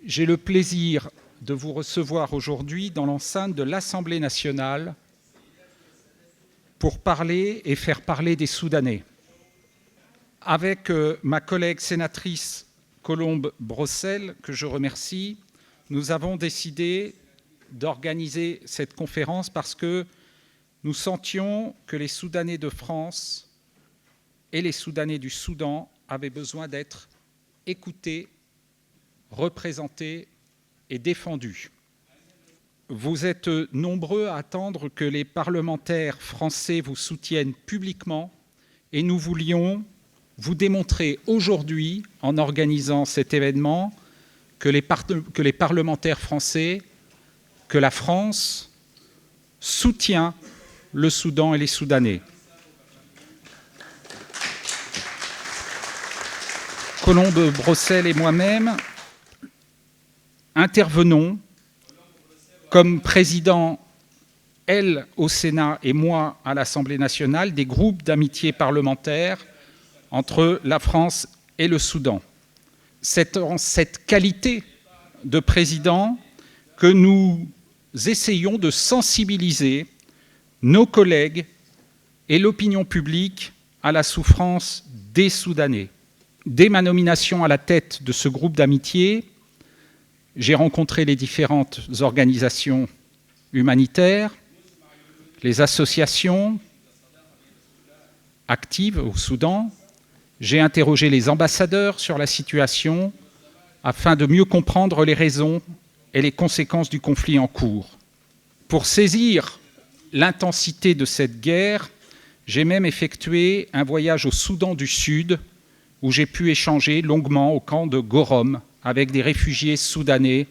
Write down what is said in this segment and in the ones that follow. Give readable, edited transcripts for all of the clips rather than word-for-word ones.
J'ai le plaisir de vous recevoir aujourd'hui dans l'enceinte de l'Assemblée nationale pour parler et faire parler des Soudanais. Avec ma collègue sénatrice Colombe Brossel, que je remercie, nous avons décidé d'organiser cette conférence parce que nous sentions que les Soudanais de France et les Soudanais du Soudan avaient besoin d'être écoutés, représentés et défendus. Vous êtes nombreux à attendre que les parlementaires français vous soutiennent publiquement et nous voulions vous démontrer aujourd'hui, en organisant cet événement, que les parlementaires français, que la France soutient le Soudan et les Soudanais. Colombe Brossel et moi-même intervenons comme président, elle au Sénat et moi à l'Assemblée nationale, des groupes d'amitié parlementaire entre la France et le Soudan. C'est en cette qualité de président que nous essayons de sensibiliser nos collègues et l'opinion publique à la souffrance des Soudanais. Dès ma nomination à la tête de ce groupe d'amitié, j'ai rencontré les différentes organisations humanitaires, les associations actives au Soudan. J'ai interrogé les ambassadeurs sur la situation afin de mieux comprendre les raisons et les conséquences du conflit en cours. Pour saisir l'intensité de cette guerre, j'ai même effectué un voyage au Soudan du Sud où j'ai pu échanger longuement au camp de Gorom avec des réfugiés soudanais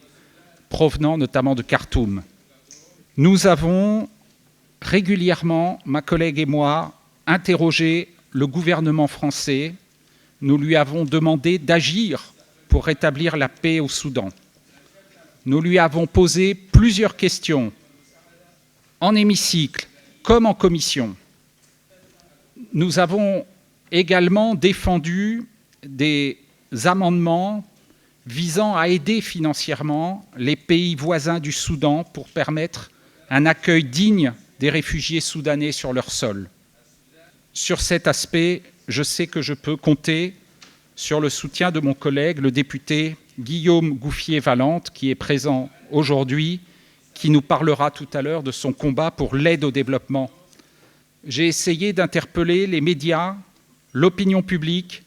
provenant notamment de Khartoum. Nous avons régulièrement, ma collègue et moi, interrogé le gouvernement français. Nous lui avons demandé d'agir pour rétablir la paix au Soudan. Nous lui avons posé plusieurs questions, en hémicycle comme en commission. Nous avons également défendu des amendements visant à aider financièrement les pays voisins du Soudan pour permettre un accueil digne des réfugiés soudanais sur leur sol. Sur cet aspect, je sais que je peux compter sur le soutien de mon collègue, le député Guillaume Gouffier-Valente, qui est présent aujourd'hui, qui nous parlera tout à l'heure de son combat pour l'aide au développement. J'ai essayé d'interpeller les médias, l'opinion publique,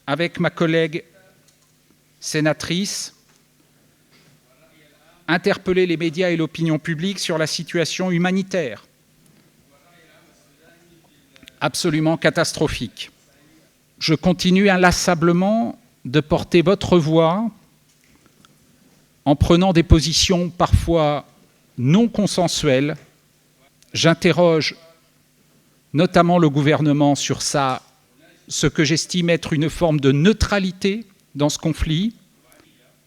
avec ma collègue sénatrice, interpeller les médias et l'opinion publique sur la situation humanitaire, absolument catastrophique. Je continue inlassablement de porter votre voix en prenant des positions parfois non consensuelles. J'interroge notamment le gouvernement sur ce que j'estime être une forme de neutralité dans ce conflit,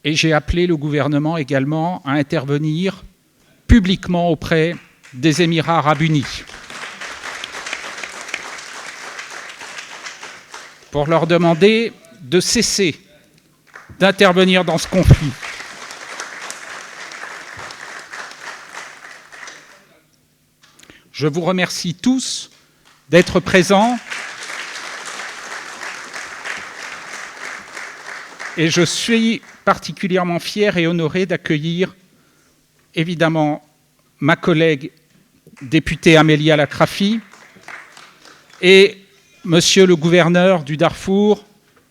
et j'ai appelé le gouvernement également à intervenir publiquement auprès des Émirats arabes unis pour leur demander de cesser d'intervenir dans ce conflit. Je vous remercie tous d'être présents et je suis particulièrement fier et honoré d'accueillir évidemment ma collègue députée Amélia Lakrafi et monsieur le gouverneur du Darfour,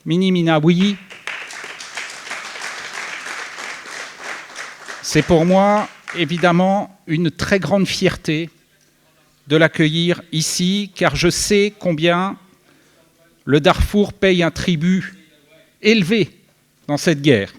Mini Minaoui. C'est pour moi évidemment une très grande fierté de l'accueillir ici, car je sais combien le Darfour paye un tribut élevé dans cette guerre.